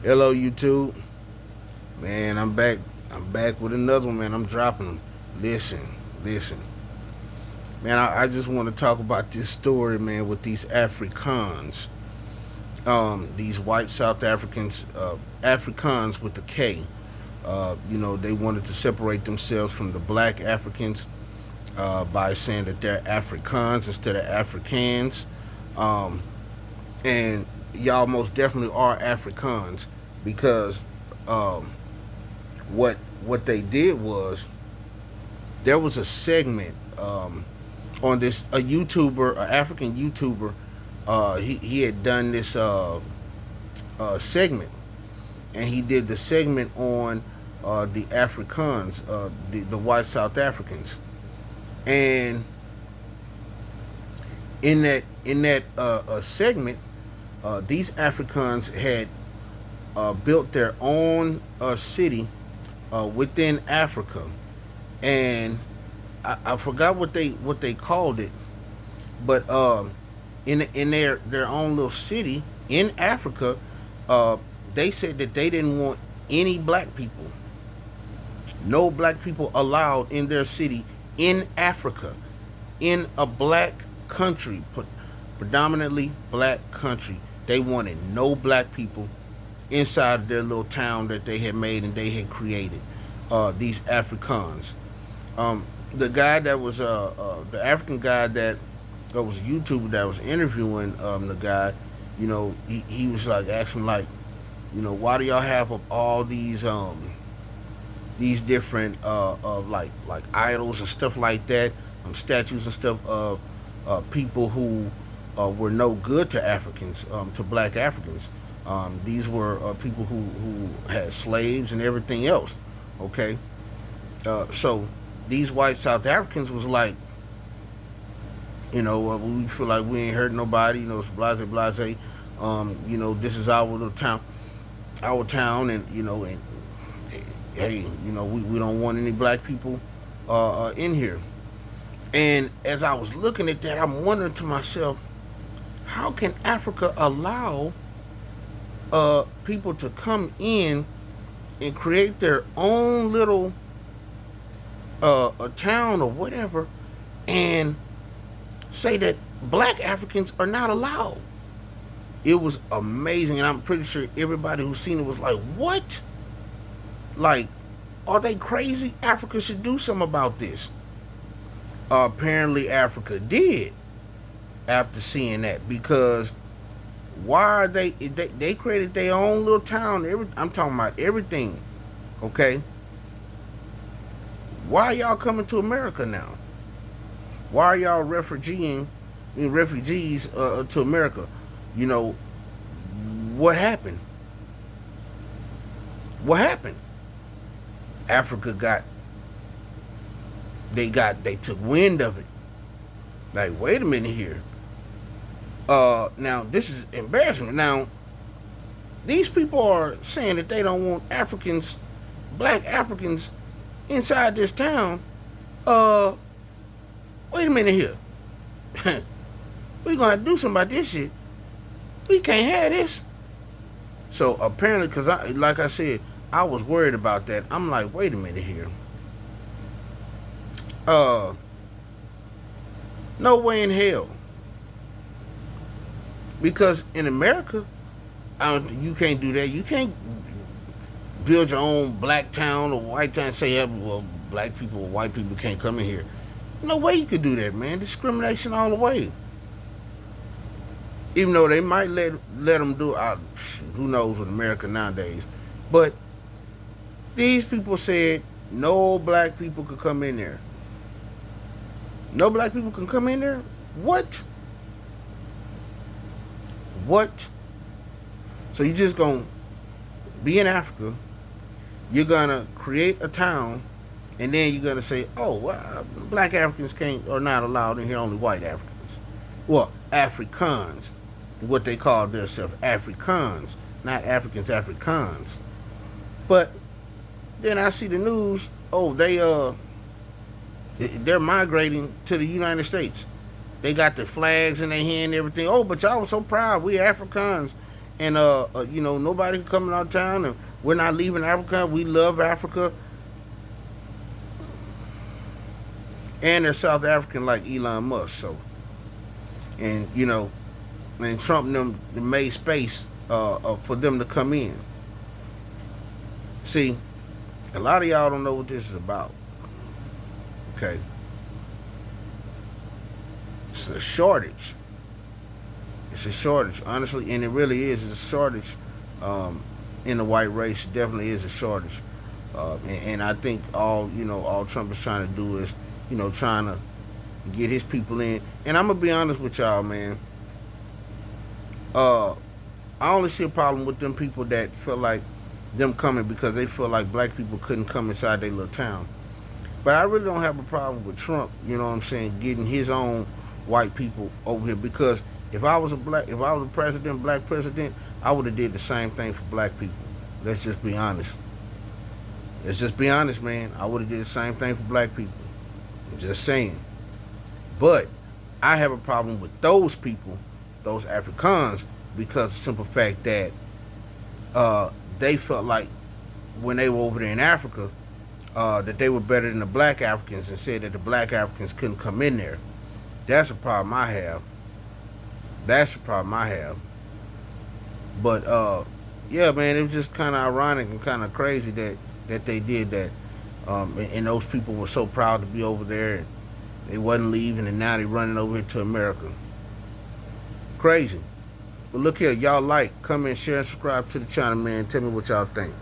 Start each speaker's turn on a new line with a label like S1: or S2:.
S1: Hello, YouTube. Man, I'm back. I'm back with another one, man. I'm dropping them. Listen. Man, I just want to talk about this story, man, with these Afrikaans. These white South Africans, Afrikaans with the K. They wanted to separate themselves from the black Africans by saying that they're Afrikaans instead of Africans. Um, and y'all most definitely are Afrikaans because um, what they did was there was a segment on this a YouTuber, an African YouTuber. He had done this segment, and he did the segment on the Afrikaans, the white South Africans, and in that segment, these Afrikaans had built their own city within Africa, and I forgot what they called it, but in their own little city in Africa, uh, they said that they didn't want any black people, no black people allowed in their city in Africa, in a black country, predominantly black country. They wanted no black people inside their little town that they had made and they had created. These Afrikaans. The guy that was the African guy that was a YouTuber that was interviewing the guy, he was like asking like, why do y'all have all these different like idols and stuff like that, statues and stuff of people who were no good to Africans, to black Africans. These were people who had slaves and everything else. Okay, so these white South Africans was like, we feel like we ain't hurt nobody. It's blase. This is our little town, and hey, we don't want any black people in here. And as I was looking at that, I'm wondering to myself, how can Africa allow people to come in and create their own little a town or whatever, and say that black Africans are not allowed? It was amazing, and I'm pretty sure everybody who's seen it was like, what? Like, are they crazy? Africa should do something about this. Apparently Africa did after seeing that, because why are they created their own little town. I'm talking about everything. Okay, why are y'all coming to America now? Why are y'all refugees to America? What happened? What happened? Africa they took wind of it. Like, wait a minute here. Now this is embarrassment. Now these people are saying that they don't want Africans, black Africans, inside this town. Uh, Wait a minute here. We gonna have to do something about this shit. We can't have this. So apparently, because like I said, I was worried about that. I'm like, wait a minute here. Uh, no way in hell. Because in America, you can't do that. You can't build your own black town or white town and say, yeah, well, black people or white people can't come in here. No way you could do that, man. Discrimination all the way. Even though they might let them do it, who knows with America nowadays. But these people said no black people could come in there. No black people can come in there? What? What? So you just gonna be in Africa, you're gonna create a town, and then you're gonna say, oh, well, black Africans are not allowed in here, only white Africans. Well, Afrikaans, what they call themselves, Afrikaans, not Africans, Afrikaans. But then I see the news, oh, they're migrating to the United States. They got their flags in their hand and everything. Oh, but y'all was so proud. We Afrikaans. And nobody can come in our town, and we're not leaving Africa. We love Africa, and they're South African like Elon Musk. So, and and Trump and them made space for them to come in. See, a lot of y'all don't know what this is about. Okay, it's a shortage. It's a shortage, honestly, and it really is. It's a shortage in the white race. It definitely is a shortage, and I think all Trump is trying to do is, trying to get his people in. And I'm gonna be honest with y'all, man. I only see a problem with them people that feel like them coming because they feel like black people couldn't come inside their little town. But I really don't have a problem with Trump, you know what I'm saying, getting his own white people over here, because if I was a president, black president, I would have did the same thing for black people. Let's just be honest. Let's just be honest, man. I would have did the same thing for black people. I'm just saying. But I have a problem with those people, those Afrikaans, because of the simple fact that they felt like when they were over there in Africa, that they were better than the black Africans, and said that the black Africans couldn't come in there. That's a problem I have. That's the problem I have. But yeah, man, it was just kind of ironic and kind of crazy that they did that. And those people were so proud to be over there, and they wasn't leaving, and now they running over here to America. Crazy. But look here, y'all like, comment, share, and subscribe to the channel, man. Tell me what y'all think.